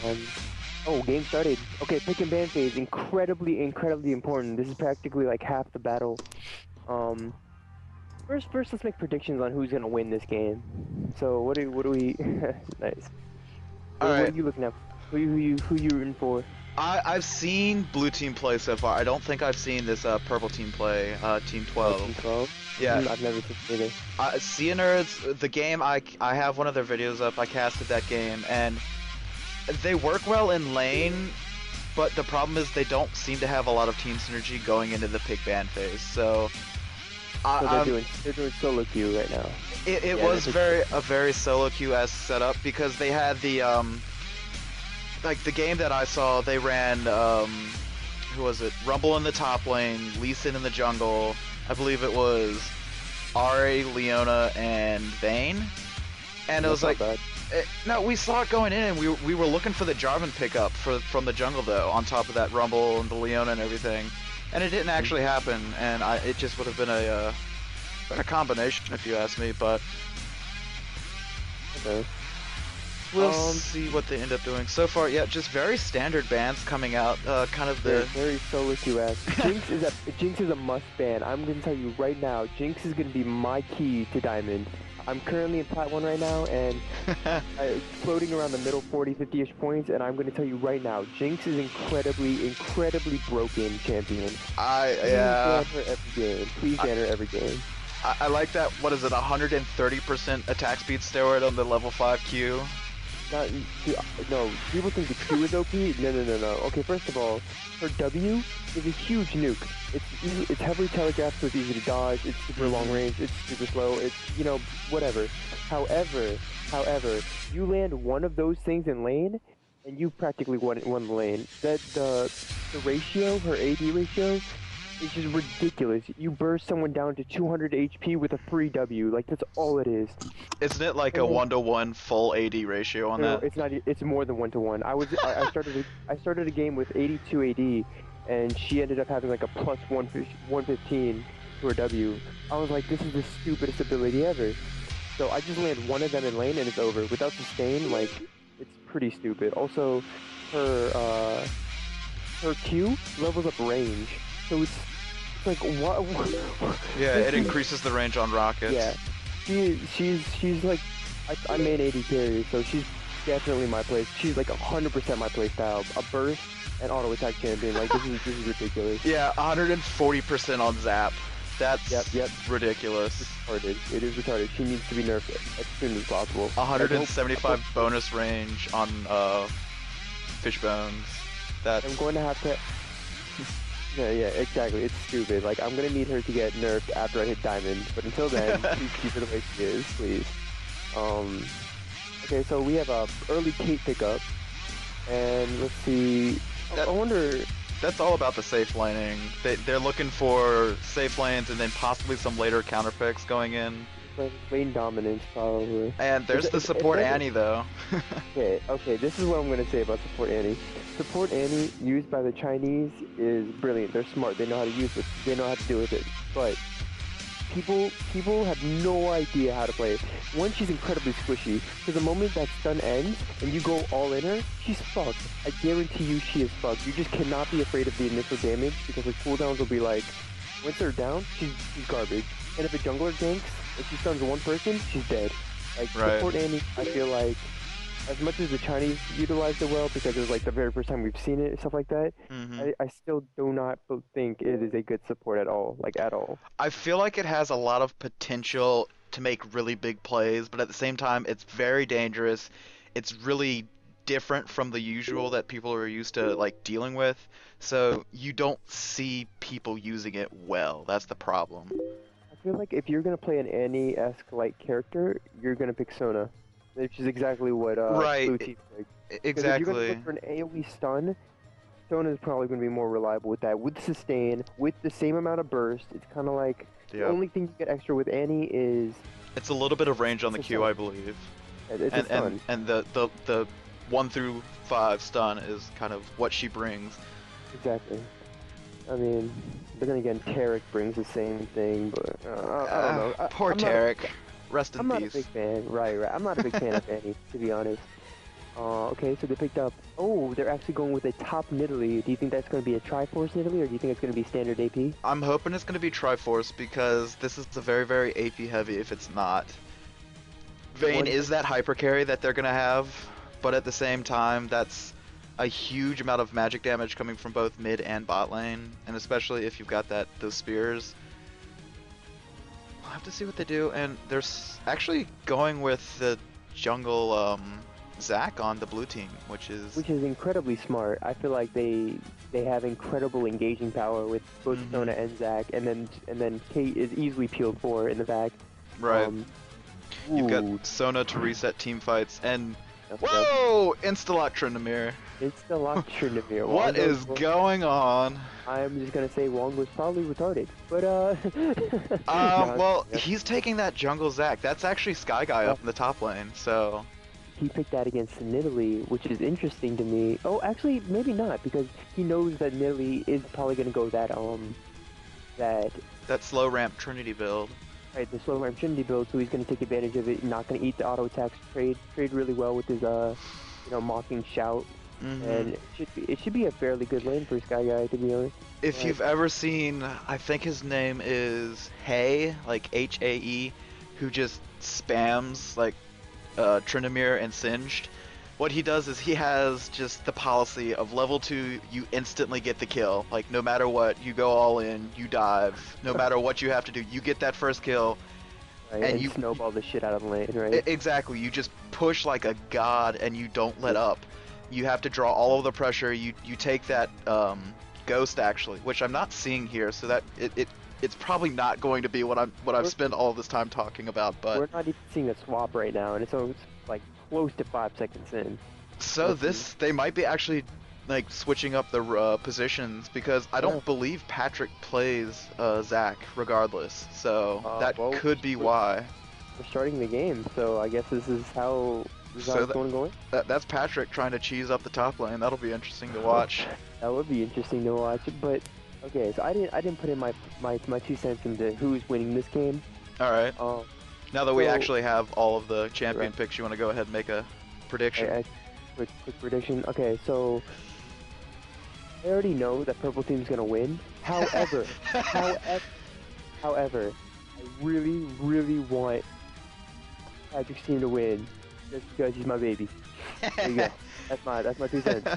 Um, oh, game started. Okay, pick and ban phase, incredibly important. This is practically like half the battle. Um, first, let's make predictions on who's gonna win this game. So what do we? Nice. All What right. are you looking at? Who you rooting for? I've seen blue team play so far. I don't think I've seen this purple team play, team Oh, 12. Team 12. Yeah, I've never seen it either. Cya Nerds, the game, I have one of their videos up. I casted that game, and they work well in lane, but the problem is they don't seem to have a lot of team synergy going into the pick ban phase. So So they're I, I'm doing solo queue right now. it Yeah, was that's a a very solo queue-esque setup because they had the like the game that I saw, they ran who was it? Rumble in the top lane, Lee Sin in the jungle. I believe it was Ari, Leona, and Vayne. And it was that's not like, bad. no, we saw it going in, and we were looking for the Jarvan pickup from the jungle though, on top of that Rumble and the Leona and everything, and it didn't actually happen. And it just would have been a combination if you ask me. But Okay. we'll see what they end up doing. So far, yeah, just very standard bans coming out. Kind of They're the very solo queue-esque. Jinx is a must ban. I'm gonna tell you right now, Jinx is gonna be my key to Diamond. I'm currently in Plat 1 right now, and floating around the middle 40-50-ish points, and I'm gonna tell you right now, Jinx is incredibly broken champion. I Please yeah. ban her every game. Please ban her every game. I like that. What is it? 130% attack speed steroid on the level 5 Q. Not, no, people think the Q is OP. No. Okay, first of all, her W is a huge nuke. It's heavily telegraphed, so it's easy to dodge. It's super long range. It's super slow. It's whatever. However, you land one of those things in lane, and you practically won the lane. The ratio, her AD ratio, is just ridiculous. You burst someone down to 200 HP with a free W. Like that's all it is. Isn't it like a 1-to-1 full AD ratio on No, that? it's not. It's more than 1-to-1. I started a game with 82 AD, and she ended up having like a plus 115 to her W. I was like, this is the stupidest ability ever. So I just land one of them in lane and it's over. Without sustain, like, it's pretty stupid. Also, her her Q levels up range, so it's like what? Yeah, it increases the range on rockets. Yeah, she's like, I main AD carry, so she's definitely my place. She's like 100% my play style. A burst and auto attack champion. Like this is ridiculous. Yeah, 140% on Zap. That's Yep. ridiculous. It's retarded. It is retarded. She needs to be nerfed as soon as possible. 175 bonus range on Fishbones. That's I'm going to have to. Yeah, exactly. It's stupid. Like I'm gonna need her to get nerfed after I hit diamond. But until then, please keep her the way she is, please. Okay, so we have a early Kate pickup, and let's see. I wonder. That's all about the safe laning. They're looking for safe lanes and then possibly some later counter picks going in. Lane dominance, probably. And there's the support Annie, though. Okay, this is what I'm going to say about Support Annie. Support Annie, used by the Chinese, is brilliant. They're smart. They know how to use it. They know how to deal with it. But people have no idea how to play it. One, she's incredibly squishy. So the moment that stun ends and you go all in her, she's fucked. I guarantee you she is fucked. You just cannot be afraid of the initial damage because her cooldowns will be like, once they're down, she's garbage. And if a jungler ganks and she stuns one person, she's dead. Like, Support Annie, I feel like, as much as the Chinese utilized it well because it was like the very first time we've seen it and stuff like that, I still do not think it is a good support at all, like at all. I feel like it has a lot of potential to make really big plays, but at the same time, it's very dangerous. It's really different from the usual that people are used to like dealing with, so you don't see people using it well. That's the problem. I feel like if you're gonna play an Annie-esque like character, you're gonna pick Sona, which is exactly what Blue Team picked. Exactly. If you're gonna look for an AoE stun, Sona is probably gonna be more reliable with that. With sustain, with the same amount of burst, it's kind of like the only thing you get extra with Annie is it's a little bit of range on the Q, I believe. It's a stun. And the 1 through 5 stun is kind of what she brings. Exactly. I mean, but then again, Tarek brings the same thing, but I don't know. Poor Tarek. Rest in peace. I'm not a big fan. Right. I'm not a big fan of Annie, to be honest. Okay, so they picked up. Oh, they're actually going with a top Nidalee. Do you think that's going to be a Triforce Nidalee, or do you think it's going to be standard AP? I'm hoping it's going to be Triforce because this is a very, very AP heavy if it's not. Vayne One is thing, that hyper carry that they're going to have, but at the same time, that's a huge amount of magic damage coming from both mid and bot lane, and especially if you've got those spears. We'll have to see what they do, and they're actually going with the jungle Zac on the blue team, which is incredibly smart. I feel like they have incredible engaging power with both Sona and Zac, and then Kate is easily peeled for in the back. right. You've Ooh, got Sona to reset team fights, and yep. whoa, insta-lock Tryndamere. It's the lock Tryndamere. What is going on? I'm just gonna say Wong was probably retarded, but Well, yep. he's taking that jungle Zac. That's actually Sky Guy up in the top lane, so He picked that against Nidalee, which is interesting to me. Oh, actually, maybe not, because he knows that Nidalee is probably gonna go that that slow ramp Trinity build. right, the slow ramp Trinity build, so he's gonna take advantage of it. Not gonna eat the auto attacks. Trade really well with his mocking shout, and it should be a fairly good lane for Sky Guy, to be honest. If you've ever seen, I think his name is Hae, like Hae, who just spams like Tryndamere and Singed. What he does is he has just the policy of level 2, you instantly get the kill. Like, no matter what, you go all in, you dive. No matter what you have to do, you get that first kill. Right, and you snowball the shit out of the lane, right? Exactly. You just push like a god and you don't let up. You have to draw all of the pressure. You take that ghost, actually, which I'm not seeing here, so that it's probably not going to be what I've spent all this time talking about, but we're not even seeing a swap right now, and it's like close to 5 seconds in. So they might be actually like switching up the positions, because I don't believe Patrick plays Zac regardless, so that could be why. We're starting the game, so I guess this is how it's going. That's Patrick trying to cheese up the top lane. That'll be interesting to watch. That would be interesting to watch, but okay, so I didn't put in my 2 cents into who's winning this game. All right. Now that we actually have all of the champion picks, you want to go ahead and make a prediction? Quick prediction. Okay, so I already know that purple team's gonna win. However, I really want Patrick's team to win, just because he's my baby. There you go. That's my 2 cents.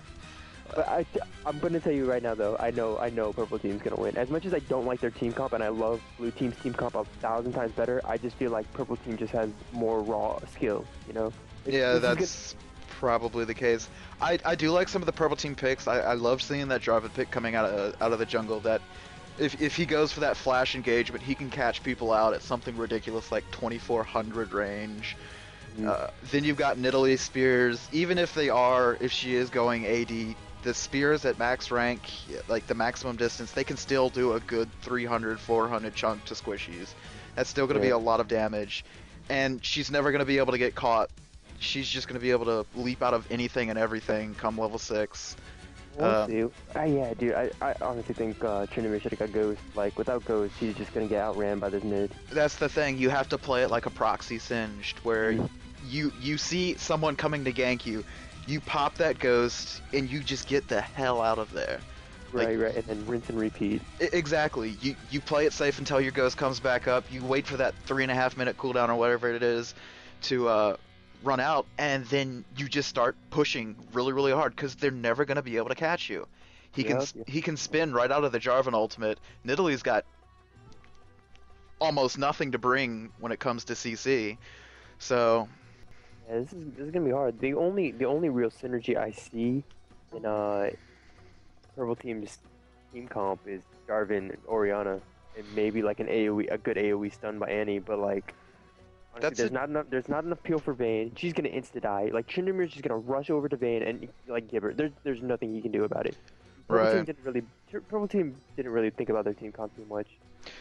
But I'm gonna tell you right now, though, I know purple team's gonna win. As much as I don't like their team comp, and I love blue team's team comp 1,000 times better, I just feel like purple team just has more raw skill, you know? Yeah, that's probably the case. I do like some of the purple team picks. I love seeing that Jarvan pick coming out of the jungle. That if he goes for that flash engagement, he can catch people out at something ridiculous like 2400 range. Then you've got Nidalee spears. Even if she is going AD, the spears at max rank, like the maximum distance, they can still do a good 300, 400 chunk to squishies. That's still going to be a lot of damage, and she's never going to be able to get caught. She's just going to be able to leap out of anything and everything come level 6. We'll see. Yeah, dude, I honestly think Tryndamere should have got Ghost. Like, without Ghost, he's just going to get outran by this mid. That's the thing. You have to play it like a proxy Singed, where you see someone coming to gank you, you pop that Ghost, and you just get the hell out of there. Right, and then rinse and repeat. Exactly. You play it safe until your Ghost comes back up, you wait for that 3.5 minute cooldown or whatever it is to run out, and then you just start pushing really, really hard, because they're never going to be able to catch you. He can spin right out of the Jarvan ultimate. Nidalee's got almost nothing to bring when it comes to CC, so... Yeah, this is gonna be hard. The only real synergy I see in purple team's team comp is Jarvan and Orianna, and maybe like a good AoE stun by Annie. But like, honestly, there's not enough peel for Vayne. She's gonna insta die. Like, Tryndamere's just gonna rush over to Vayne and like give her. There's nothing he can do about it. Purple team didn't really think about their team comp too much.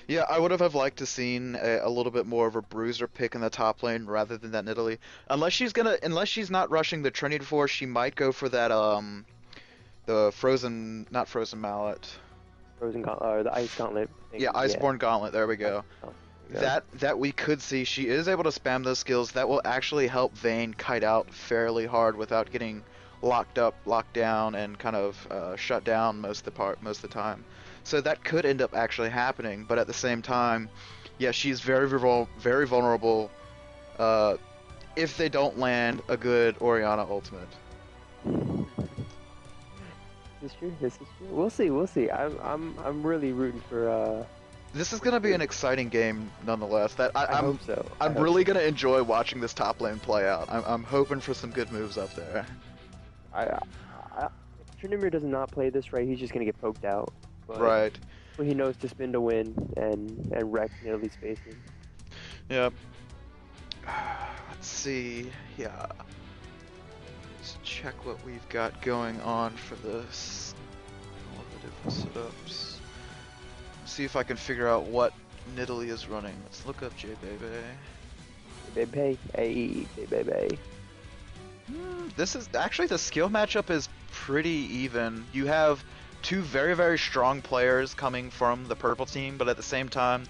Yeah, I would have liked to seen a little bit more of a bruiser pick in the top lane rather than that Nidalee. Unless she's not rushing the Trinity Force, she might go for that the not frozen mallet. Frozen Gauntlet, or the Ice Gauntlet. Yeah, Iceborne Gauntlet. There we go. Yeah. that we could see, she is able to spam those skills that will actually help Vayne kite out fairly hard without getting locked up, locked down, and kind of shut down most of the time. So that could end up actually happening, but at the same time, yeah, she's very vulnerable if they don't land a good Orianna ultimate. This is true. This is true. We'll see. We'll see. I'm really rooting for This is gonna be an exciting game nonetheless. That I hope so. I'm really gonna enjoy watching this top lane play out. I'm hoping for some good moves up there. If Tryndamere does not play this right, he's just gonna get poked out. Right. But he knows to spin to win and wreck Nidalee spacing. Yep. Let's see. Yeah. Let's check what we've got going on for this. All the different setups. See if I can figure out what Nidalee is running. Let's look up Baby, hey, baby. This is actually, the skill matchup is pretty even. You have two very, very strong players coming from the purple team, but at the same time,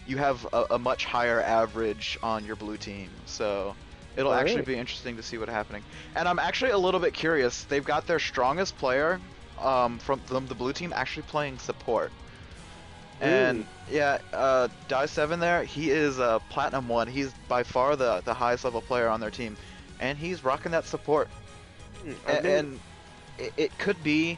you have a much higher average on your blue team. So it'll actually be interesting to see what's happening. And I'm actually a little bit curious. They've got their strongest player from the blue team actually playing support. And yeah, Die7 there, he is Platinum 1. He's by far the highest level player on their team. And he's rocking that support. And it could be...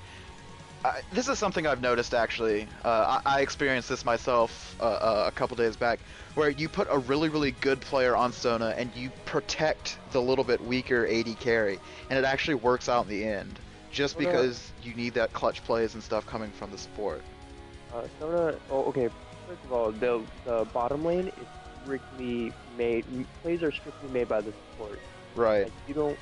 this is something I've noticed actually. I experienced this myself a couple days back, where you put a really, really good player on Sona and you protect the little bit weaker AD carry. And it actually works out in the end. Just because you need that clutch plays and stuff coming from the support. Sona, okay, first of all, the bottom lane is strictly made, plays are strictly made by the support. Right. Like, you don't,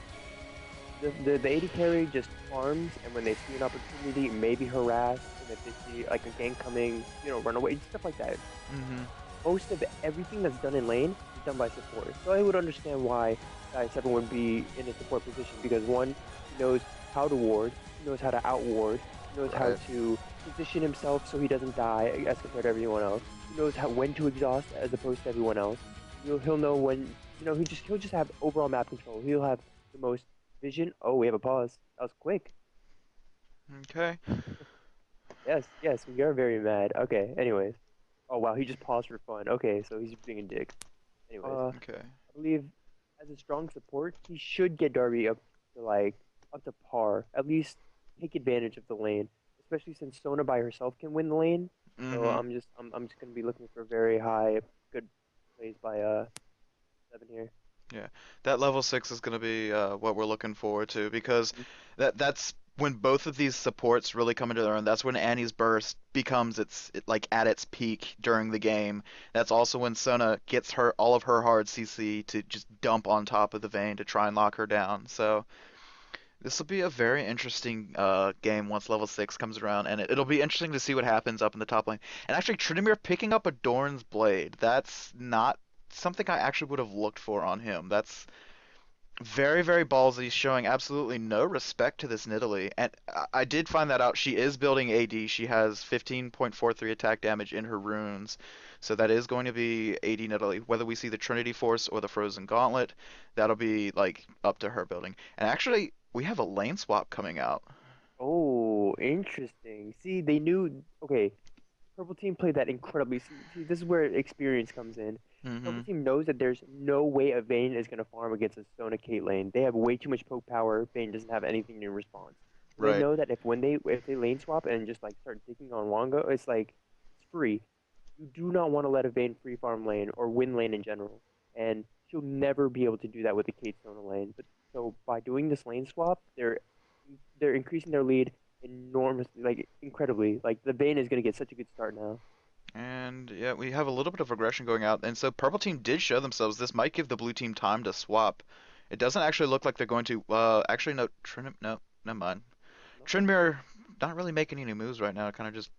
the AD carry just farms, and when they see an opportunity, maybe harass, and if they see like a gank coming, run away, stuff like that. Most of everything that's done in lane is done by support. So I would understand why Die7 would be in a support position, because one, he knows how to ward, he knows how to outward, he knows how to position himself so he doesn't die as compared to everyone else. He knows when to exhaust as opposed to everyone else. He'll know when, he'll just have overall map control. He'll have the most vision. Oh, we have a pause. That was quick. Okay. Yes, we are very mad. Okay, anyways. Oh wow, he just paused for fun. Okay, so he's being a dick. Anyways, okay. I believe as a strong support, he should get Darby up to par. At least take advantage of the lane, especially since Sona by herself can win the lane. So I'm just gonna be looking for very high good plays by 7 here. Yeah, that level 6 is going to be what we're looking forward to, because that's when both of these supports really come into their own. That's when Annie's burst becomes like at its peak during the game. That's also when Sona gets all of her hard CC to just dump on top of the Vayne to try and lock her down. So this will be a very interesting game once level 6 comes around, and it'll be interesting to see what happens up in the top lane. And actually, Tryndamere picking up a Dorn's Blade, that's not something I actually would have looked for on him. That's very, very ballsy, showing absolutely no respect to this Nidalee. And I did find that out. She is building AD. She has 15.43 attack damage in her runes. So that is going to be AD Nidalee. Whether we see the Trinity Force or the Frozen Gauntlet, that'll be like up to her building. And actually, we have a lane swap coming out. Oh, interesting. See, they knew. Okay, Purple team played that incredibly. See, this is where experience comes in. Purple team knows that there's no way a Vayne is going to farm against a Sona Kate lane. They have way too much poke power. Vayne doesn't have anything in response. So they know that if they lane swap and just like start taking on Wongo, it's free. You do not want to let a Vayne free farm lane or win lane in general, and she'll never be able to do that with the Kate Sona lane. But so by doing this lane swap, they're increasing their lead enormously, incredibly. Like the Vayne is going to get such a good start now. And yeah, we have a little bit of aggression going out, and so purple team did show themselves. This might give the blue team time to swap. It doesn't actually look like they're going to. Actually, no, no, never mind. Tryndamere not really making any moves right now, kind of just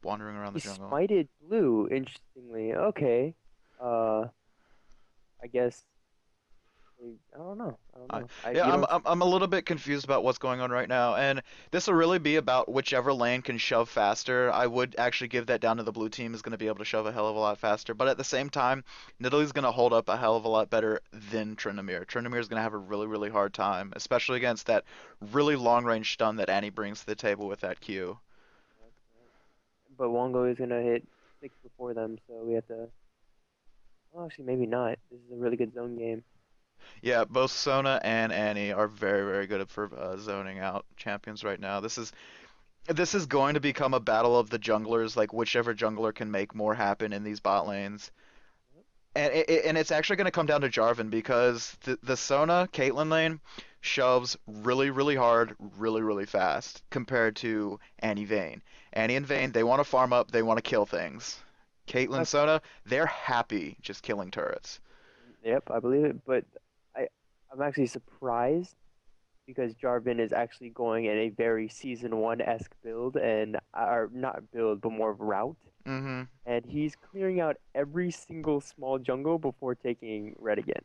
wandering around the jungle. He smited blue, interestingly. Okay. I guess. I don't know. don't I, know. yeah, You I'm, don't. I'm I'm a little bit confused about what's going on right now, and this will really be about whichever lane can shove faster. I would actually give that down to the blue team is going to be able to shove a hell of a lot faster, but at the same time, Nidalee's going to hold up a hell of a lot better than Tryndamere. Tryndamere is going to have a really really hard time, especially against that really long range stun that Annie brings to the table with that Q. But Wongo is gonna hit 6 before them, so we have to. Well, actually, maybe not. This is a really good zone game. Yeah, both Sona and Annie are very very good for zoning out champions right now. This is going to become a battle of the junglers, like whichever jungler can make more happen in these bot lanes. And it's actually going to come down to Jarvan because the Sona Caitlyn lane shoves really really hard, really really fast compared to Annie Vayne. Annie and Vayne, they want to farm up, they want to kill things. Caitlyn That's Sona, they're happy just killing turrets. Yep, I believe it. But I I'm actually surprised because Jarvan is actually going in a very season 1-esque build and or not build, but more of route. Mm-hmm. And he's clearing out every single small jungle before taking red again.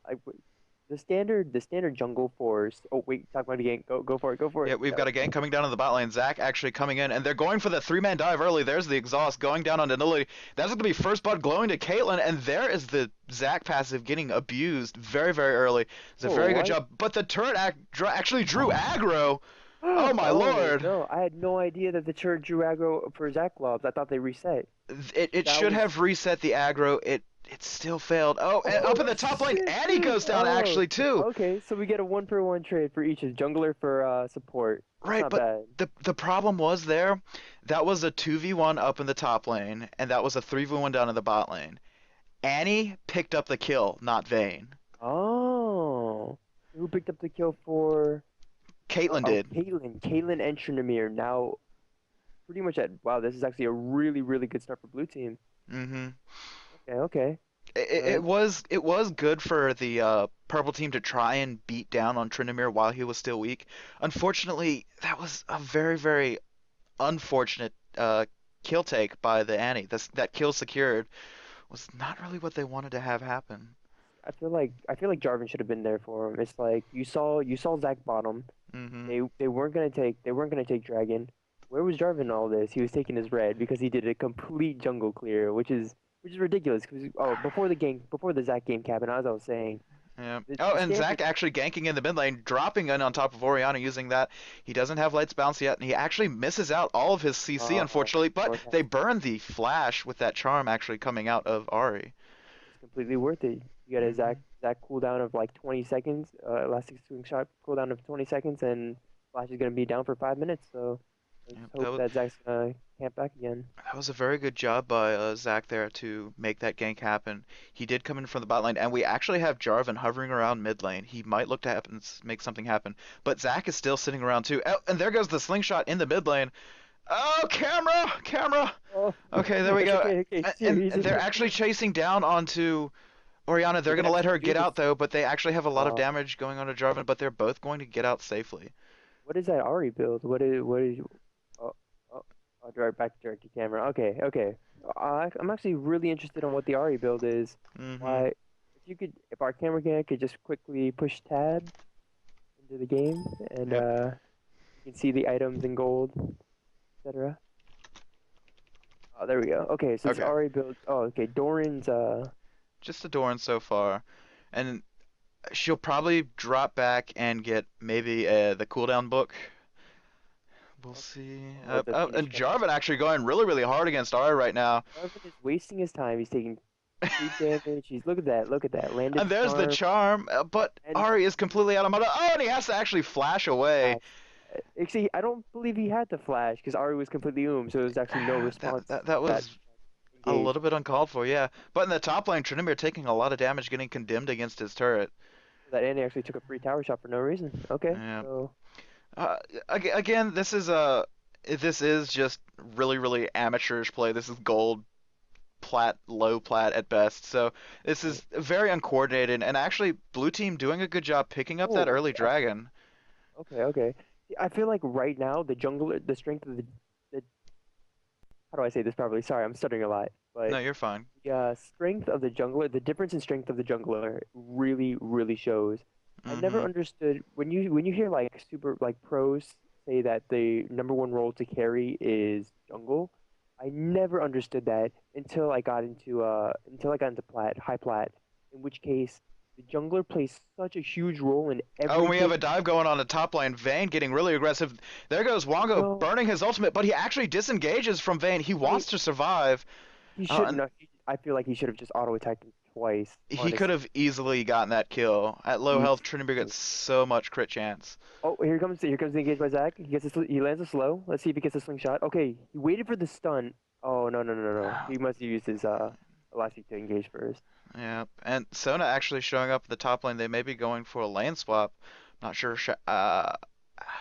The standard jungle force. Oh wait, talk about the game. Go for it. Go for Yeah, it. we've got a gank coming down on the bot lane. Zac actually coming in, and they're going for the three-man dive early. There's the exhaust going down on Nidalee. That's going to be first blood glowing to Caitlyn, and there is the Zac passive getting abused very, very early. It's a Oh very good what? job, but the turret actually drew aggro. Oh my Oh lord! no! I had no idea that the turret drew aggro for Zach Globs. I thought they reset. It That should was. have reset the aggro. It still failed. Oh, and up in Oh the top lane, shit! Annie goes down Oh, actually too. okay. So we get a 1-for-1 trade for each, as jungler for support. That's Right, not but bad. the problem was there, that was a 2v1 up in the top lane, and that was a 3v1 down in the bot lane. Annie picked up the kill, not Vayne. Oh, who picked up the kill for? Caitlyn Oh, did. Caitlyn and Tryndamere now pretty much at. Wow, this is actually a really, really good start for blue team. Hmm Okay, okay. it was good for the purple team to try and beat down on Tryndamere while he was still weak. Unfortunately, that was a very, very unfortunate kill take by the Annie. That kill secured was not really what they wanted to have happen. I feel like Jarvan should have been there for him. It's like you saw Zach bottom. Hmm They weren't gonna take Dragon. Where was Jarvan in all this? He was taking his red because he did a complete jungle clear, which is ridiculous. Before the Zach game cap, and as I was saying, Yeah. the, Oh, the and standard. Zac actually ganking in the mid lane, dropping in on top of Orianna using that. He doesn't have Light's Bounce yet, and he actually misses out all of his CC, unfortunately, but North they burn the flash with that charm actually coming out of Ari. It's completely worth it. You got a Hmm Zach cooldown of like 20 seconds, elastic swing shot cooldown of 20 seconds, and Flash is gonna be down for 5 minutes. So let's Yep, hope that Zach's gonna camp back again. that was a very good job by Zac there to make that gank happen. He did come in from the bot lane, and we actually have Jarvan hovering around mid lane. He might look to make something happen, but Zac is still sitting around too. Oh, and there goes the slingshot in the mid lane. Oh, camera, camera. Oh, Okay, there we okay, go. okay, okay. And Serious. they're actually chasing down onto Orianna. They're They going can to let actually her do get this. out though, but they actually have a lot of Uh, damage going on to Jarvan, but they're both going to get out safely. what is that Ari build? What is? Oh, oh, oh, back to camera. Okay, okay. I'm actually really interested on what the Ari build is. Hmm Why, if our camera guy could just quickly push tab into the game, and Yep. you can see the items in gold, etc. Oh, there we go. Okay, so this Okay. Ari build. Oh, okay. Doran's. Just Adoran so far. And she'll probably drop back and get maybe the cooldown book. We'll see. With the Oh, finish and comes. Jarvan actually going really, really hard against Ari right now. Marvin is wasting his time. He's taking creep damage. He's look at that. Look at that. Landed And there's the charm charm, but and Ari is completely out of mana. Oh, and he has to actually flash away. flash. Actually, I don't believe he had to flash because Ari was completely so there was actually no That, response that, that that was a engaged. little bit uncalled for, yeah. But in the top lane, Tryndamere taking a lot of damage, getting condemned against his turret. That Andy actually took a free tower shot for no reason. Okay, Yeah. so Uh, again, this is just really, really amateurish play. This is gold plat, low plat at best. So this is very uncoordinated, and actually, blue team doing a good job picking up that oh, early dragon. okay, okay. See, I feel like right now the strength of the how do I say this properly? Sorry, I'm stuttering a lot, No, but you're fine. the strength of the jungler, the difference in strength of the jungler really, really shows. I never Mm-hmm. understood when you hear like super like pros say that the number one role to carry is jungle. I never understood that until I got into high plat, in which case the jungler plays such a huge role in Oh, and we have a everything. dive going on the top lane. Vayne getting really aggressive. There goes Wongo No, burning his ultimate, but he actually disengages from Vayne. He I mean wants to survive. he shouldn't And have. I feel like he should have just auto attacked him twice, he could honestly. have easily gotten that kill. At low health, Trinity gets so much crit chance. Oh, here comes the engage by Zach. He lands a slow. Let's see if he gets a slingshot. Okay, he waited for the stun. Oh no no no no no. He must have used his elastic to engage first. Yeah, and Sona actually showing up at the top lane. They may be going for a lane swap. Not sure.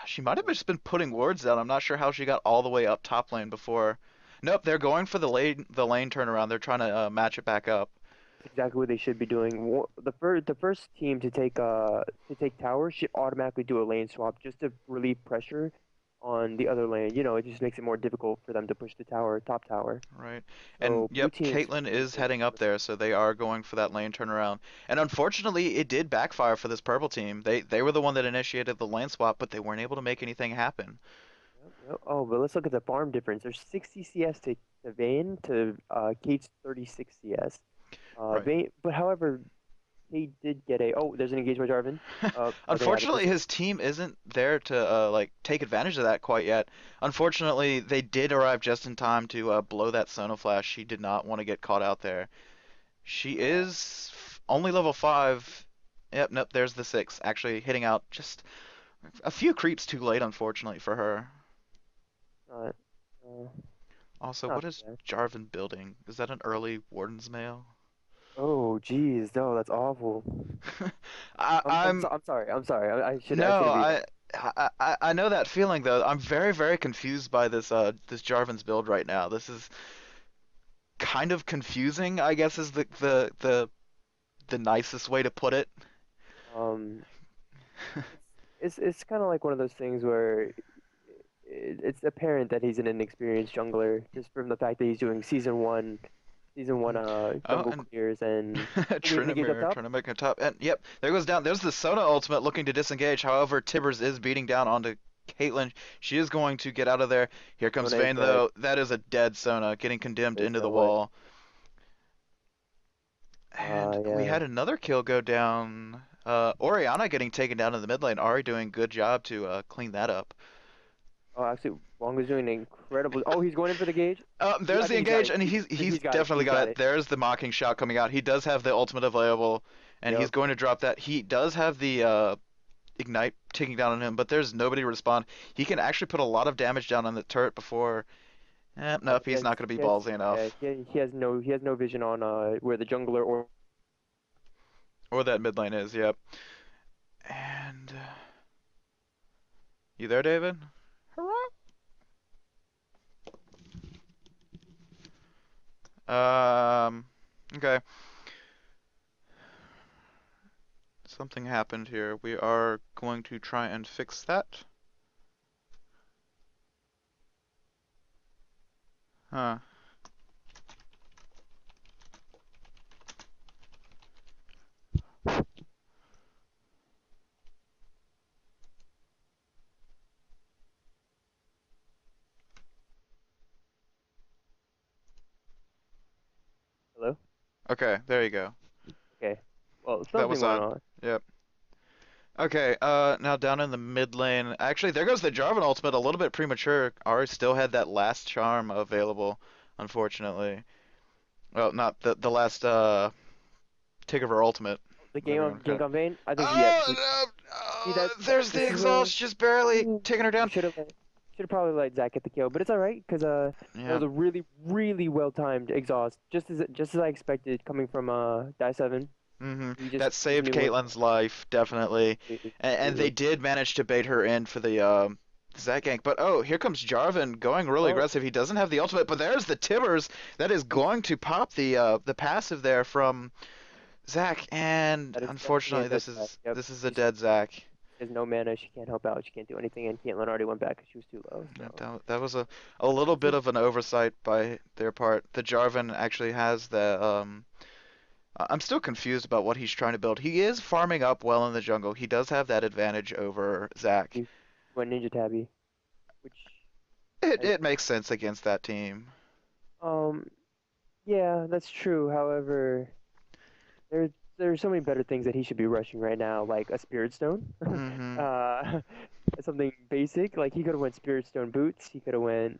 She might have just been putting wards down. I'm not sure how she got all the way up top lane before. Nope, they're going for the lane turnaround. They're trying to match it back up. That's exactly what they should be doing. The first team to take tower should automatically do a lane swap just to relieve pressure on the other lane. It just makes it more difficult for them to push the tower, top tower. Right. And So blue yep, team is Caitlyn really is good. heading up there, so they are going for that lane turnaround. And unfortunately, it did backfire for this purple team. They were the one that initiated the lane swap, but they weren't able to make anything happen. Yep, yep. Oh, but let's look at the farm difference. There's 60 CS to Vayne to Kate's 36 CS. Right. Vayne, but however, Kate did get a. Oh, there's an engaged by Jarvan. Oh, they have it. Unfortunately, his team isn't there to like take advantage of that quite yet. Unfortunately, they did arrive just in time to blow that Sono Flash. She did not want to get caught out there. She Uh, is only level 5. Yep, nope, there's the 6. Actually hitting out just a few creeps too late, unfortunately for her. not, uh, Also, not what is bad. Jarvan building? Is that an early Warden's Mail? Oh, geez, no, that's awful. I, I'm I'm sorry. I'm sorry. I no, shouldn't be that. I know that feeling though. I'm very very confused by this Jarvan's build right now. This is kind of confusing, I guess is the nicest way to put it. Um, it's kind of like one of those things where it's apparent that he's an inexperienced jungler just from the fact that he's doing season one Oh, jungle and clears and engage up Tryndamere top. trying to make a top. And yep, there goes down. There's the Sona ultimate looking to disengage. However, Tibbers is beating down onto Caitlyn. She is going to get out of there. Here comes Sona is Vayne dead. though. That is a dead Sona getting condemned There's into the no way. wall. And we Yeah. had another kill go down. Orianna getting taken down in the mid lane. Ari doing a good job to clean that up. Oh, actually, Wong is doing an incredible. Oh, he's going in for the gauge. There's I the think he's got engage, it. and he's He's got it. definitely He's got got it. it. There's the mocking shot coming out. He does have the ultimate available, and he's Yep. going to drop that. He does have the ignite taking down on him, but there's nobody to respond. He can actually put a lot of damage down on the turret before. Nope, He he's has. not going to be He has. ballsy Yeah. enough. He has no vision on where the jungler or. Or that mid lane is. Yep. And you there, David? Hurrah! Okay. Something happened here. We are going to try and fix that. Huh. Hello. Okay, there you go. Okay. Well, That something was went odd. on. Yep. Okay, now down in the mid lane. Actually, there goes the Jarvan ultimate, a little bit premature. Ari still had that last charm available, unfortunately. Well, not the last tick of her ultimate, The game whatever you on want to call King it. on Vayne. I think yeah. Oh, See, no, see oh, that there's the this is where. exhaust, just barely Ooh, taking her you down. should have probably let Zach get the kill, but it's all right because that Yeah. was a really really well timed exhaust, just as I expected coming from Die 7. That He just saved knew what. Caitlyn's life, definitely. And they Absolutely. did manage to bait her in for the Zach gank. But oh, here comes Jarvan going really Oh, aggressive. He doesn't have the ultimate, but there's the Tibbers that is he's going to pop the passive there from Zach. And that is gonna be a unfortunately, dead this Zach. is Yep. this is a dead Zach. She has no mana. She can't help out. She can't do anything, and Caitlyn already went back because she was too low. So That was a little bit of an oversight by their part. The Jarvan actually has I'm still confused about what he's trying to build. He is farming up well in the jungle. He does have that advantage over Zach. He went Ninja Tabby, which It I it makes sense against that team. um yeah, that's true. However, there's there's so many better things that he should be rushing right now, like a Spirit Stone. Hmm. Uh, something basic. Like he could have went Spirit Stone boots. He could have went,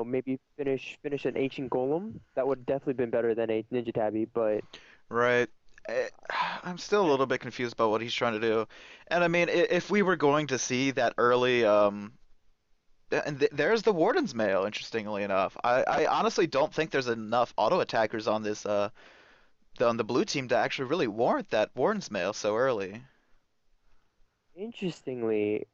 maybe finish an Ancient Golem. That would definitely been better than a Ninja Tabby. But Right. Eh, I'm still a little bit confused about what he's trying to do. And I mean, if we were going to see that early, and there's the Warden's Mail, interestingly enough. I honestly don't think there's enough auto attackers on this, on the blue team to actually really warrant that Warden's Mail so early. interestingly,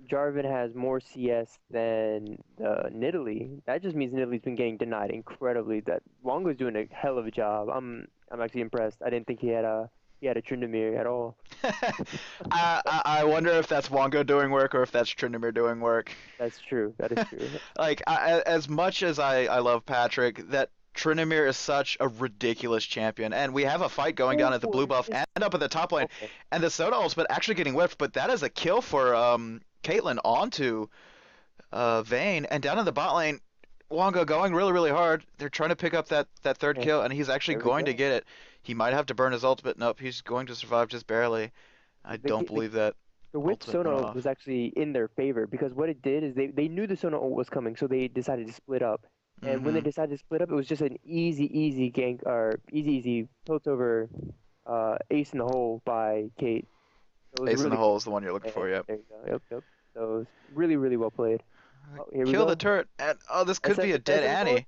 Jarvan has more CS than Nidalee. That just means Nidalee's been getting denied incredibly. That Wongo's doing a hell of a job. I'm actually impressed. I didn't think he had a Tryndamere at all. I wonder if that's Wongo doing work or if that's Tryndamere doing work. That's true. That is true. Like, as much as I love Patrick, that Tryndamere is such a ridiculous champion, and we have a fight going down at the blue Oh, buff and up at the top lane, okay. and the Soda ultimate actually getting whiffed, but that is a kill for Caitlyn onto Vayne, and down in the bot lane, Wonga going really, really hard. They're trying to pick up that third Okay, kill, and he's actually there we going to go. get it. He might have to burn his ultimate. Nope, he's going to survive just barely. I The, don't g- believe that the whip ultimate went Sona ult off. was actually in their favor because what it did is they knew the Sona ult was coming, so they decided to split up. And when they Mm-hmm. decided to split up, it was just an easy gank or easy tilt over ace in the hole by Kate. So it was Ace in the really hole is the one you're looking yeah, for, yep. there you go. Yep, yep. So it was really well played. Oh, here we Kill the go. turret, and oh, this could be a dead SF going. Annie. Here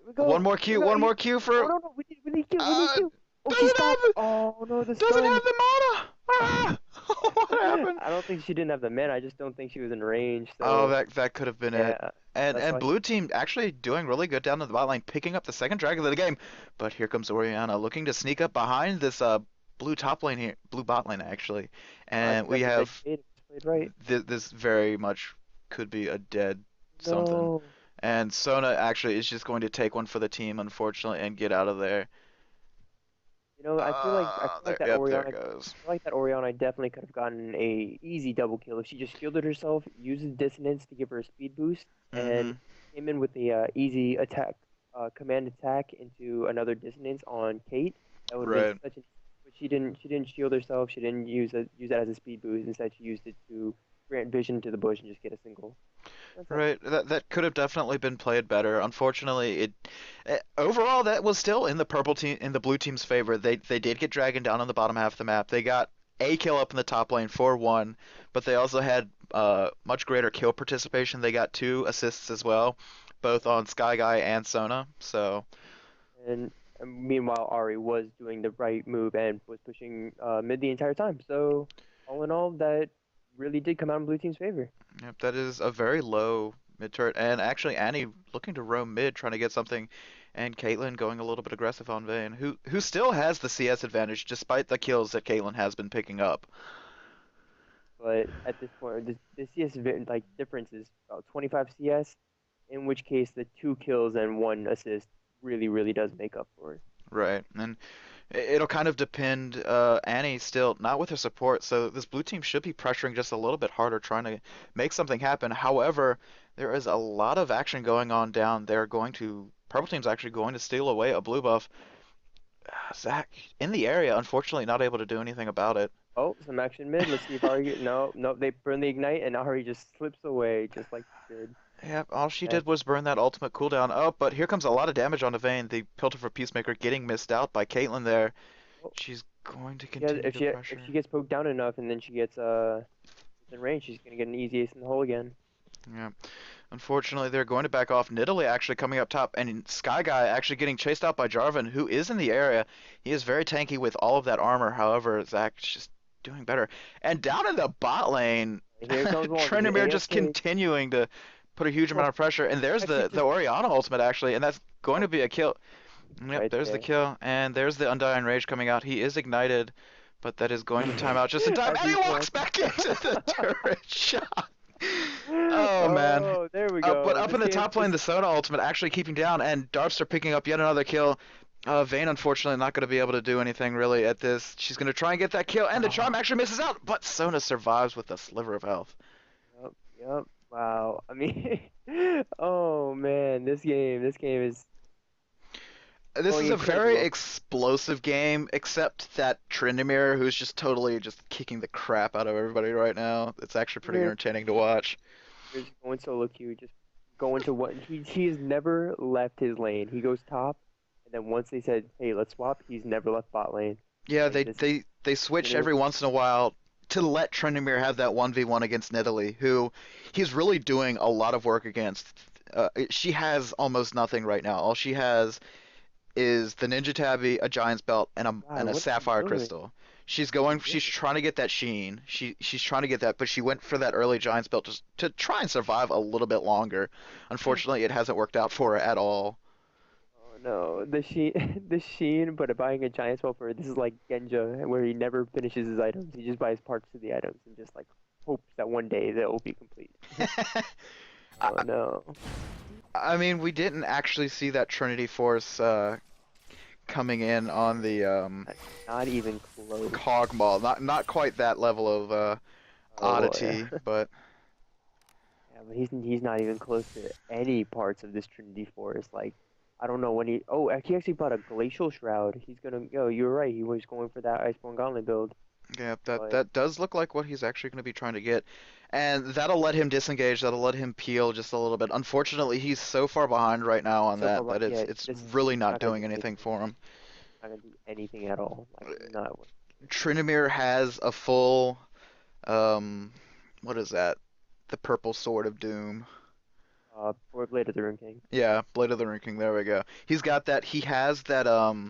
we go. Here we go. One more Q Oh for no, we need kill. We need uh kill. Oh, she doesn't stopped. have Oh no, the doesn't stun. have the mana. Ah! What happened? I don't think she didn't have the mana. I just don't think she was in range. Oh, So that could have been it. yeah, And that's and why. blue team actually doing really good down in the bot lane, picking up the second dragon of the game. But here comes Orianna looking to sneak up behind this blue top lane here, blue bot lane actually. That's And we definitely played. have Played right. this very much could be a dead something. No. And Sona actually is just going to take one for the team, unfortunately, and get out of there. I feel like that Yep, there Orianna. it I goes. feel like that Orianna definitely could have gotten a easy double kill if she just shielded herself, uses dissonance to give her a speed boost, and Hmm. came in with the easy attack, command attack into another dissonance on Kate. That would have been Right. such a. But she didn't. She didn't shield herself. She didn't use that as a speed boost. Instead, she used it to grant vision to the bush and just get a single. That's it. Right. That could have definitely been played better. Unfortunately, overall that was still in the purple team in the blue team's favor. They did get dragged down on the bottom half of the map. They got a kill up in the top lane for one, but they also had much greater kill participation. They got two assists as well, both on Sky Guy and Sona. So, And meanwhile, Ari was doing the right move and was pushing mid the entire time. So all in all, that really did come out in blue team's favor. yep, that is a very low mid turret. And actually, Annie looking to roam mid, trying to get something, and Caitlyn going a little bit aggressive on Vayne, who still has the CS advantage despite the kills that Caitlyn has been picking up. But at this point, the CS like difference is about 25 CS, in which case the 2 kills and 1 assist really does make up for it. Right, and it'll kind of depend. Annie still not with her support, so this blue team should be pressuring just a little bit harder, trying to make something happen. However, there is a lot of action going on down. Purple team's actually going to steal away a blue buff. Zach in the area, unfortunately, not able to do anything about it. Oh, some action mid. Let's see if Ari. No, they burn the ignite, and Ari just slips away just like she did. Yep, all she Yeah. did was burn that ultimate cooldown. Oh, but here comes a lot of damage onto Vayne. The Pilter for Peacemaker getting missed out by Caitlyn there. Oh, She's going to yeah, continue to if pressure. she gets poked down enough, and then she gets in range, she's gonna get an easy ace in the hole again. Yeah. Unfortunately, they're going to back off. Nidalee actually coming up top, and Sky Guy actually getting chased out by Jarvan, who is in the area. He is very tanky with all of that armor. However, Zach's just doing better. And down in the bot lane, Here comes one. Tryndamere just AFK. continuing to put a huge Oh, amount of pressure. And there's actually the Orianna ultimate actually, and that's going to oh, be a kill. Yep, right there's the there. kill, and there's the Undying Rage coming out. He is ignited, but that is going to time out just in time, and he walks back into the turret shot. Oh man. Oh, there we But go. up in the top lane, the Soda ultimate actually keeping down, and Darpster picking up yet another kill. Vayne, unfortunately, not going to be able to do anything really at this. She's going to try and get that kill, and the charm Oh, actually misses out, but Sona survives with a sliver of health. yep, yep. Wow. I mean, oh man, this game is This going is a very incredible. explosive game, except that Trindamere, who's just totally just kicking the crap out of everybody right now. It's actually pretty Here, entertaining to watch. here's going solo queue, just going to what he's never left his lane. He goes top, and then once they said, "Hey, let's swap," he's never left bot lane. Yeah, Like they this, they they you switch know, every once in a while to let Trindamere have that 1v1 against Nidalee, who he's really doing a lot of work against. She has almost nothing right now. All she has is the Ninja Tabby, a Giant's Belt, God, and a what is he Sapphire doing? Crystal. What is he She's doing? trying to get that Sheen. She's trying to get that, but she went for that early Giant's Belt just to try and survive a little bit longer. Unfortunately, it hasn't worked out for her at all. Oh no, the Sheen, the Sheen, but buying a giant swapper. This is like Genja, where he never finishes his items. He just buys parts to the items and just like hopes that one day they'll be complete. Oh I, no, I mean, we didn't actually see that Trinity Force coming in on the not even close. Cog Mall. Not quite that level of Oh well, yeah, oddity, but yeah, but he's not even close to any parts of this Trinity Forest. Like, I don't know when he. Oh, he actually bought a Glacial Shroud. He's gonna go. You were right. He was going for that Iceborne Gauntlet build, yeah, but that does look like what he's actually going to be trying to get, and that'll let him disengage. That'll let him peel just a little bit. Unfortunately, he's so far behind right now on so far, that that yeah, it's this really not not gonna doing do anything anything. for him. Not gonna do anything at all. Like, not. Tryndamere has a full um, what is that? The purple sword of doom. Or Blade of the Rune King. Yeah, Blade of the Ring. There we go. He's got that. He has that. The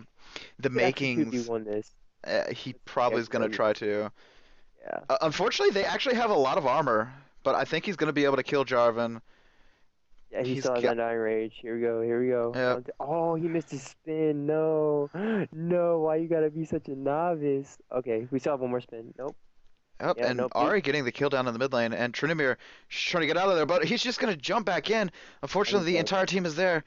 You could actually makings. 2v1 this. He Let's see, probably is gonna try to. yeah. Unfortunately, they actually have a lot of armor, but I think he's gonna be able to kill Jarvan. Yeah, he He's still has got. Undying Rage. Here we go, here we go. Yep. Oh, he missed his spin. No. No, why you gotta be such a novice? Okay, we still have one more spin. Nope. Yep, Yeah, and nope. Ari getting the kill down in the mid lane, and Tryndamere trying to get out of there, but he's just gonna jump back in. He's Unfortunately, the dead. entire team is there,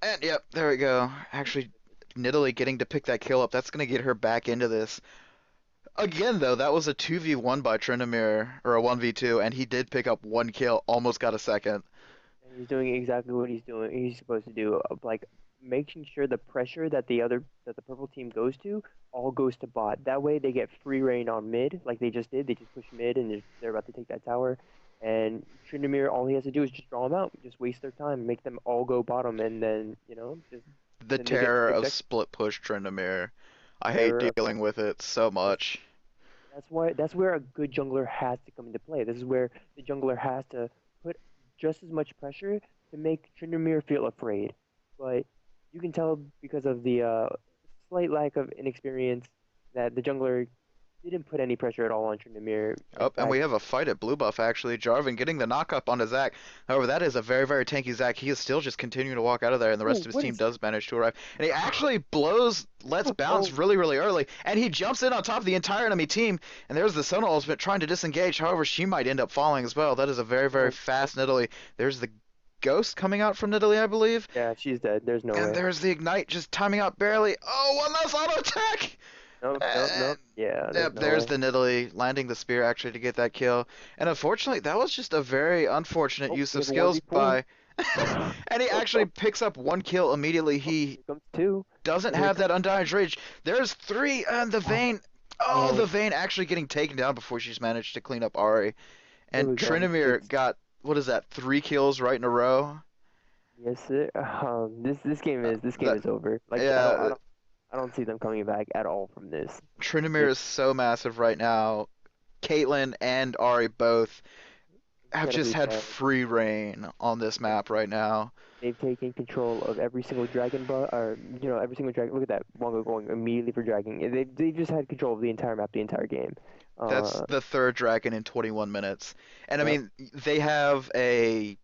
and yep, there we go. Actually, Nidalee getting to pick that kill up, that's gonna get her back into this. Again, though, that was a 2v1 by Tryndamere, or a 1v2, and he did pick up one kill, almost got a second. And he's doing exactly what he's doing. He's supposed to do, like making sure the pressure that the purple team goes to all goes to bot. That way they get free reign on mid, like they just did. They just push mid and they're about to take that tower. And Tryndamere, all he has to do is just draw them out, just waste their time, make them all go bottom, and then just The then they get terror of 6 seconds. split push Tryndamere. I hate Terror. dealing with it so That's much. that's where a good jungler has to come into play. This is where the jungler has to put just as much pressure to make Tryndamere feel afraid. But you can tell because of the slight lack of inexperience that the jungler didn't put any pressure at all on Tryndamere. In Oh, and we fact, have a fight at blue buff actually. Jarvan getting the knock up onto Zac. However, that is a very, very tanky Zac. He is still just continuing to walk out of there, and the rest oh, of his what team is? does manage to arrive. And he actually blows, lets bounce Oh, really, really early, and he jumps in on top of the entire enemy team. And there's the Sona ultimate trying to disengage. However, she might end up falling as well. That is a very, very oh, fast Nidalee. There's the Ghost coming out from Nidalee, I believe. yeah, she's dead. There's no And way. there's the Ignite just timing out barely. Oh, one last auto attack! Nope, nope, And nope. Yeah, there's yep, no there's way. the Nidalee landing the spear actually to get that kill. And unfortunately, that was just a very unfortunate Oh, use we of have a skills 1v4. by. And he actually picks up one kill immediately. Oh, He here comes two. doesn't And here have comes. that Undying Rage. There's three, and the Oh, Vayne. Oh, the oh, Vayne actually getting taken down before she's managed to clean up Ari. there And we go. Tryndamere got, what is that, three kills right in a row? Yes, sir. Uh, This game that, is over. Like yeah, I don't see them coming back at all from this. Tryndamere This is so massive right now. Caitlyn and Ari both have just incredibly had fast. free reign on this They've, map right now. they've taken control of every single dragon, but or every single dragon. Look at that Wongo going immediately for dragon. They've just had control of the entire map, the entire game. That's Uh, the third dragon in 21 minutes. And I yep. mean, they have a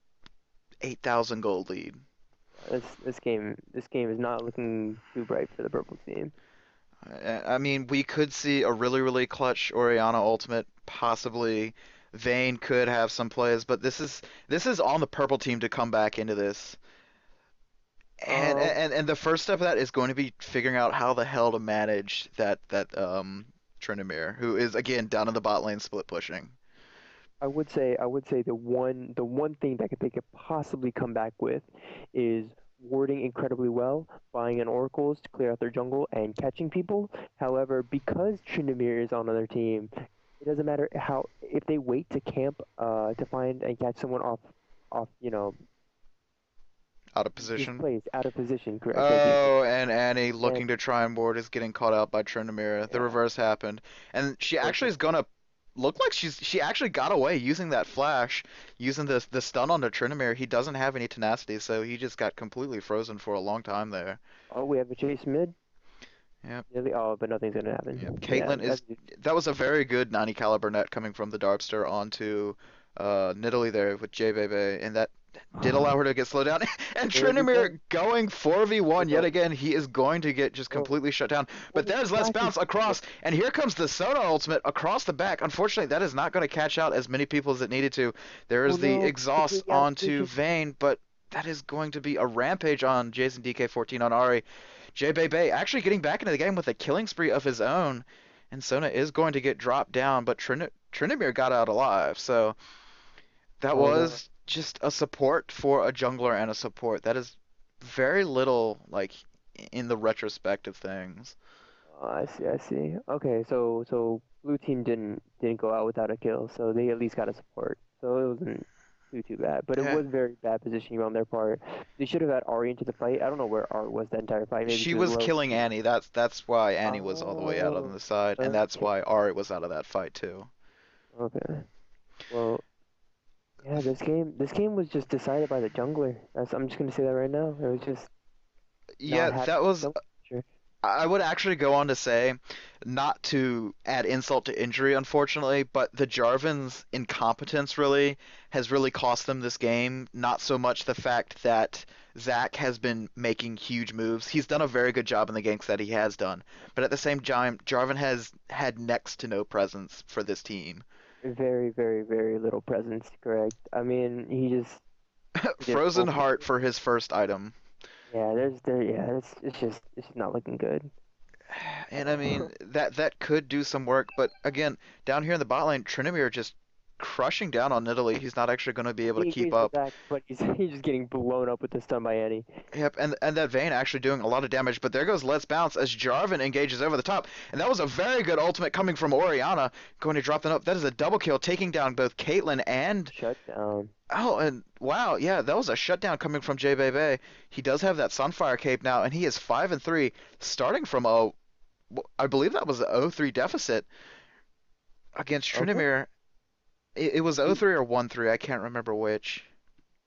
8,000 gold lead. This game is not looking too bright for the purple team. I mean, we could see a really, really clutch Orianna ultimate, possibly. Vayne could have some plays, but this is on the purple team to come back into this. Um, And the first step of that is going to be figuring out how the hell to manage that Tryndamere, who is again down in the bot lane split pushing. I would say the one thing that they could possibly come back with is warding incredibly well, buying in oracles to clear out their jungle, and catching people. However, because Tryndamere is on another team, it doesn't matter how if they wait to camp to find and catch someone off Out of misplaced, position. out of position. Correct. Thank you. Oh, and Annie And looking to try and board is getting caught out by Tryndamere. The yeah, reverse happened, and she actually is perfect. gonna look like she actually got away using that flash, using the stun onto Tryndamere. He doesn't have any tenacity, so he just got completely frozen for a long time there. Oh, we have a chase mid. Yep. Really? Oh, but nothing's gonna Yep. happen. Yeah, Caitlyn is that was a very good 90 caliber net coming from the Darkster onto Nidalee there with JBebe, and that did allow her to get slowed down. And there we go. Tryndamere going There we 4v1 yet go. again, he is going to get just Oh, completely shut down. But oh, there's Let's flashes. Bounce across, and here comes the Sona ultimate across the back. Unfortunately, that is not going to catch out as many people as it needed to. There Oh is the no, exhaust completely out of onto position. Vayne, but that is going to be a rampage on Jason DK14 on Ari. JBebe actually getting back into the game with a killing spree of his own, and Sona is going to get dropped down, but Tryndamere got out alive. So that Oh no. was just a support for a jungler and a support. That is very little, like, in the retrospect of things. I see. I see. Okay, so blue team didn't go out without a kill, so they at least got a support. So it wasn't too bad, but it Yeah, was very bad positioning on their part. They should have had Ari into the fight. I don't know where Ari was the entire fight. Maybe she she was was low. killing Annie. That's why Annie was all the way out on Oh, the side, and that's okay, why Ari was out of that fight too. okay. Well, yeah, this game was just decided by the jungler. I'm just gonna say that right now. It was just not Yeah, having that was jungler. Sure. I would actually go on to say, not to add insult to injury, unfortunately, but the Jarvan's incompetence really has really cost them this game. Not so much the fact that Zach has been making huge moves. He's done a very good job in the ganks that he has done. But at the same time, Jarvan has had next to no presence for this team. Very, very, very little presence. Correct. I mean, he didn't Frozen pull. Heart for his first item. Yeah, yeah, it's just not looking good. And I mean that could do some work, but again, down here in the bot lane, Tryndamere just crushing down on Nidalee. He's not actually going to be able to He keep engages with up. Zach, but he's just getting blown up with the stun by Annie. Yep, and that Vayne actually doing a lot of damage, but there goes Let's Bounce as Jarvan engages over the top, and that was a very good ultimate coming from Orianna, going to drop them up. That is a double kill, taking down both Caitlyn and Shut down. oh, and wow, yeah, that was a shutdown coming from JBebe. He does have that Sunfire cape now, and he is 5-3, starting from I believe that was a 0-3 deficit against Okay. Tryndamere. It was The 0-3 or 1-3, I can't remember which.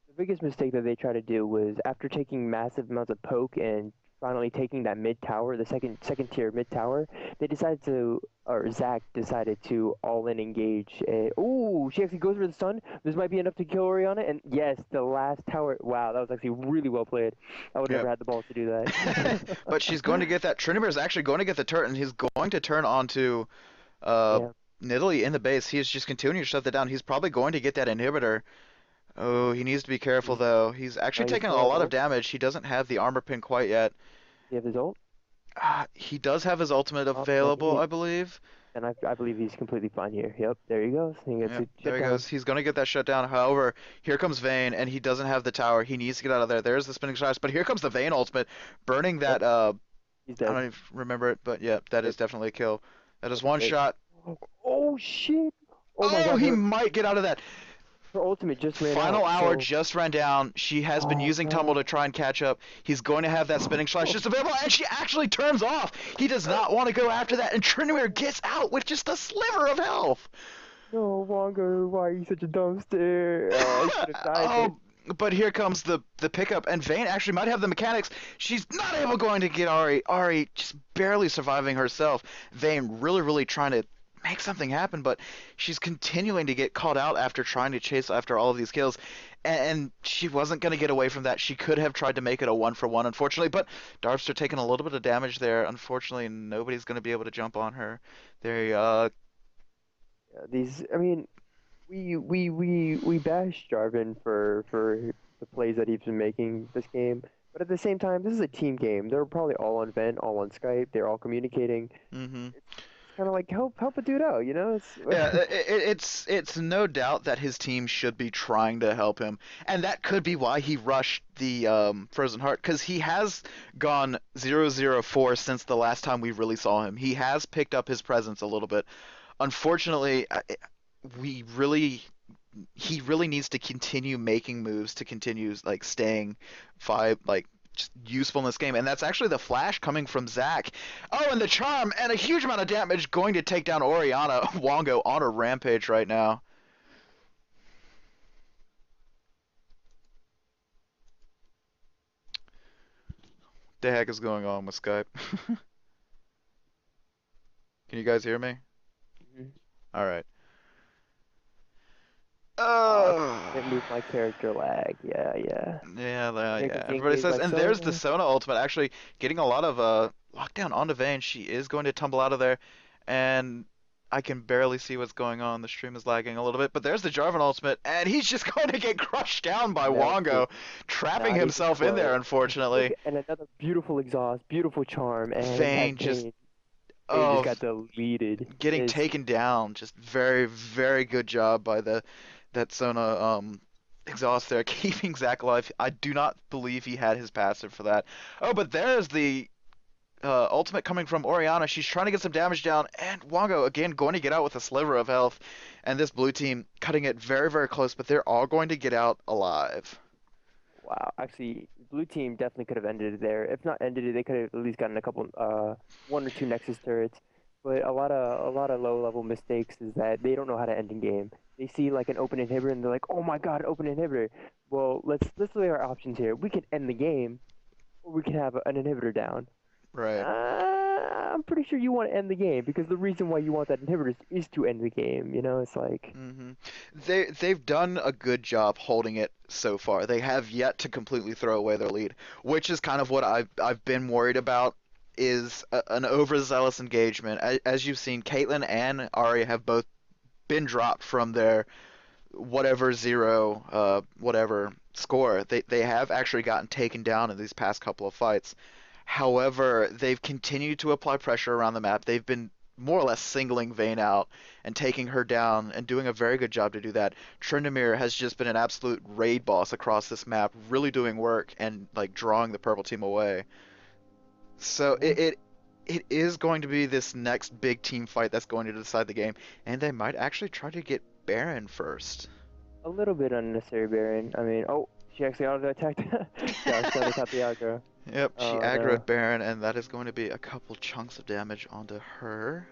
the biggest mistake that they tried to do was after taking massive amounts of poke and finally taking that mid tower, the second tier mid tower, they decided to, or Zach decided to all in engage. Oh, she actually goes for the stun. This might be enough to kill Oriana, and yes, the last tower. Wow, that was actually really well played. I would Yep. never had the balls to do that. But she's going to get that. Tryndamere is actually going to get the turret, and he's going to turn onto uh, Yeah, Nidalee in the base. He is just continuing to shut that down. He's probably going to get that inhibitor. Oh, he needs to be careful he's though. He's actually he taking still a has lot of ult. damage. He doesn't have the armor pin quite yet. Does he have his ult? He does have his ultimate Oh, then available, I believe. I believe he's completely fine here. Yep, there he goes. He gets Yep, it there shut he down. goes. He's going to get that shut down. However, here comes Vayne, and he doesn't have the tower. He needs to get out of there. There's the spinning shots, but here comes the Vayne ultimate, burning Yep, that. he's I dead. don't even remember it, but yeah, that Yep, is definitely a kill. That is yep, one yep. shot. Oh shit! Oh my Oh, god, he her might get out of that. her ultimate just ran out. Final hour So, just ran down. She has been oh using Tumble no. to try and catch up. He's going to have that spinning slash just available, and she actually turns off. He does not want to go after that, and Tryndamere gets out with just a sliver of health. No longer. Why are you such a dumpster? Oh, I should have died there. Oh, but here comes the pickup, and Vayne actually might have the mechanics. She's not able going to get Ari. Ari just barely surviving herself. Vayne really trying to make something happen, but she's continuing to get caught out after trying to chase after all of these kills. And she wasn't going to get away from that. She could have tried to make it a 1-for-1, unfortunately, but Darfster taking a little bit of damage there. Unfortunately, nobody's going to be able to jump on her. They I mean, we bash Jarvan for the plays that he's been making this game, But at the same time, this is a team game. They're probably all on Vent, all on Skype. They're all communicating. Hmm. It's kind of like help a dude out, you know? It's Yeah, it's no doubt that his team should be trying to help him, and that could be why he rushed the Frozen Heart, because he has gone 0-0-4 since the last time we really saw him. He has picked up his presence a little bit. Unfortunately, we really he really needs to continue making moves to continue like staying vibe like just useful in this game, and that's actually the flash coming from Zach. Oh, and the charm and a huge amount of damage going to take down Oriana. Wongo on a rampage right now. The heck is going on with Skype? Can you guys hear me? Mhm. All right. It move my character lag. Yeah, yeah. Yeah. Getting Everybody engaged says, by and there's the Sona. Sona ultimate actually getting a lot of lockdown onto Vayne. She is going to tumble out of there, and I can barely see what's going on. The stream is lagging a little bit, but there's the Jarvan ultimate, and he's just going to get crushed down by Melted. Wongo, trapping Not even himself in there, close. Look, unfortunately. and another beautiful exhaust, beautiful charm, and Vayne that just, Pain just oh, got deleted. getting It's taken down. Just very, very good job by that Sona exhaust there, keeping Zach alive. I do not believe he had his passive for that. Oh, but there's the ultimate coming from Oriana. She's trying to get some damage down, and Wongo again going to get out with a sliver of health, and this blue team cutting it very, very close, but they're all going to get out alive. wow. Actually, blue team definitely could have ended it there. If not ended it, they could have at least gotten a couple, one or two Nexus turrets. But a lot of low level mistakes is that they don't know how to end a game. They see like an open inhibitor and they're like, oh my god, open inhibitor. Well, let's look at our options here. We can end the game, or we can have an inhibitor down. Right. I'm pretty sure you want to end the game because the reason why you want that inhibitor is to end the game. You know, it's like, Hmm. They've done a good job holding it so far. They have yet to completely throw away their lead, which is kind of what I've been worried about is an overzealous engagement. As you've seen, Caitlyn and Arya have both been dropped from their whatever zero whatever score. They have actually gotten taken down in these past couple of fights. However, they've continued to apply pressure around the map. They've been more or less singling Vayne out and taking her down and doing a very good job to do that. Tryndamere has just been an absolute raid boss across this map, really doing work and like drawing the purple team away. So mhm, it is going to be this next big team fight that's going to decide the game, and they might actually try to get Baron first. a little bit unnecessary Baron. I mean, oh, she actually auto attacked. Yeah, Sony caught the aggro. Yep, she Oh no. aggroed Baron, and that is going to be a couple chunks of damage onto her.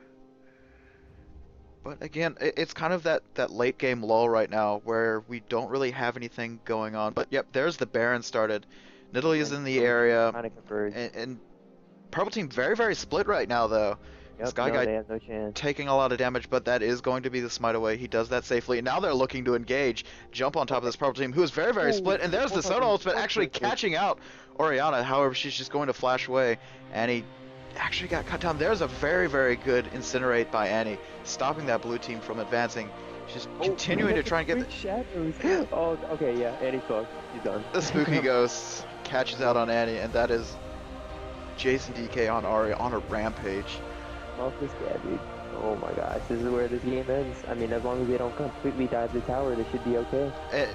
But again, it's kind of that late game lull right now where we don't really have anything going on. But yep, there's the Baron started. Nidalee is And in the blue team area, trying to converge. and Purple Team very, very split right now, though. Yep, Sky no, Guy they have no chance. taking a lot of damage, but that is going to be the smite away. He does that safely. And now they're looking to engage, jump on top of this Purple Team, who is very, very Oh, split. And there's the Soda ultimate actually catching out Oriana. However, she's just going to flash away, and he actually got cut down. There's a very, very good incinerate by Annie, stopping that blue team from advancing. She's continuing to try and get the shadows. Oh, okay, yeah, Annie's fucked. She's done. the spooky ghost catches out on Annie, and that is Jason DK on Arya on a rampage. Off this guy, dude. Oh my gosh, this is where this game ends. I mean, as long as they don't completely dive the tower, they should be okay.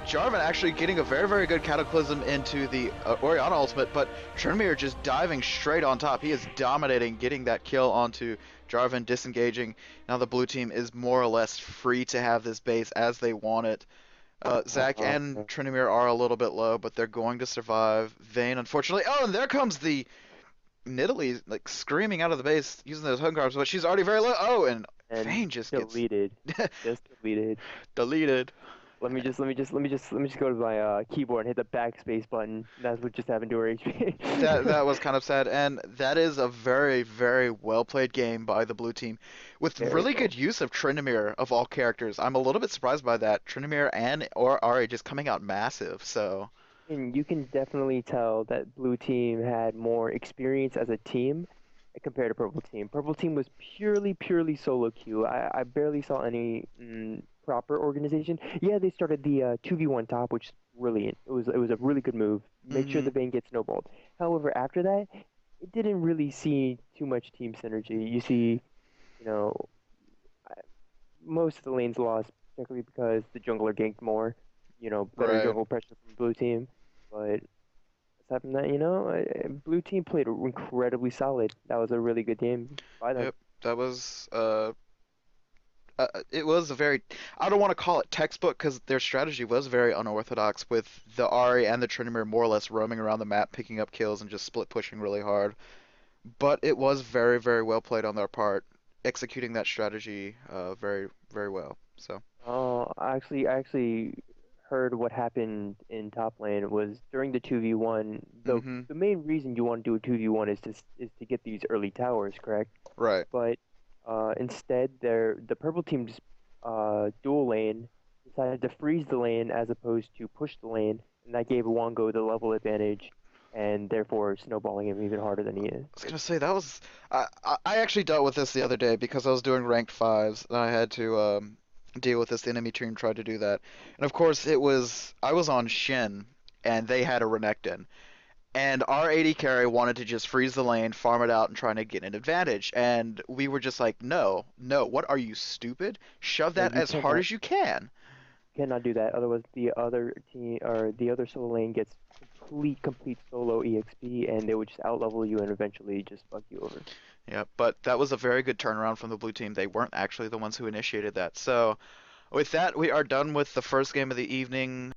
Jarvan actually getting a very, very good cataclysm into the Orianna ultimate, but Tryndamere just diving straight on top. He is dominating, getting that kill onto Jarvan, disengaging. Now the blue team is more or less free to have this base as they want it. Zach and Tryndamere are a little bit low, but they're going to survive. Vayne, unfortunately. Oh, and there comes the Nidalee like screaming out of the base using those home carbs, but she's already very low. Oh, and Vayne just deleted. gets Just deleted. deleted. Let me just go to my keyboard and hit the backspace button. That's what just happened to her HP. That was kind of sad, and that is a very, very well played game by the blue team, with Very really cool. good use of Tryndamere of all characters. I'm a little bit surprised by that. Tryndamere and or Ari just coming out massive. So And you can definitely tell that blue team had more experience as a team compared to purple team. Purple team was purely solo queue. I barely saw any proper organization. Yeah, they started the 2v1 top, which brilliant. It was a really good move. Make sure Mm-hmm. the Bane gets snowballed. However, after that, it didn't really see too much team synergy. You see, you know, most of the lanes lost, particularly because the jungler ganked more. Better Right. jungle pressure from blue team. But aside from that, blue team played incredibly solid. That was a really good game by them. Yep. That was it was a very, I don't want to call it textbook because their strategy was very unorthodox with the Ari and the Tryndamere more or less roaming around the map, picking up kills and just split pushing really hard. But it was very, very well played on their part, executing that strategy very, very well. So. I actually heard what happened in top lane was during the 2v1. The Mm-hmm. the main reason you want to do a 2v1 is to get these early towers, correct? Right. But instead, the purple team's dual lane decided to freeze the lane as opposed to push the lane, and that gave Wongo the level advantage, and therefore snowballing him even harder than he is. I was gonna say that was I actually dealt with this the other day because I was doing ranked fives and I had to deal with this. The enemy team tried to do that, and of course I was on Shin and they had a Renekton, and our AD carry wanted to just freeze the lane, farm it out, and trying to get an advantage, and we were just like, no, no, what are you stupid? Shove Yeah, that you as hard cannot as you can. cannot do that. Otherwise, the other team or the other solo lane gets complete solo EXP, and they would just outlevel you and eventually just fuck you over. Yeah, but that was a very good turnaround from the blue team. They weren't actually the ones who initiated that. So with that, we are done with the first game of the evening.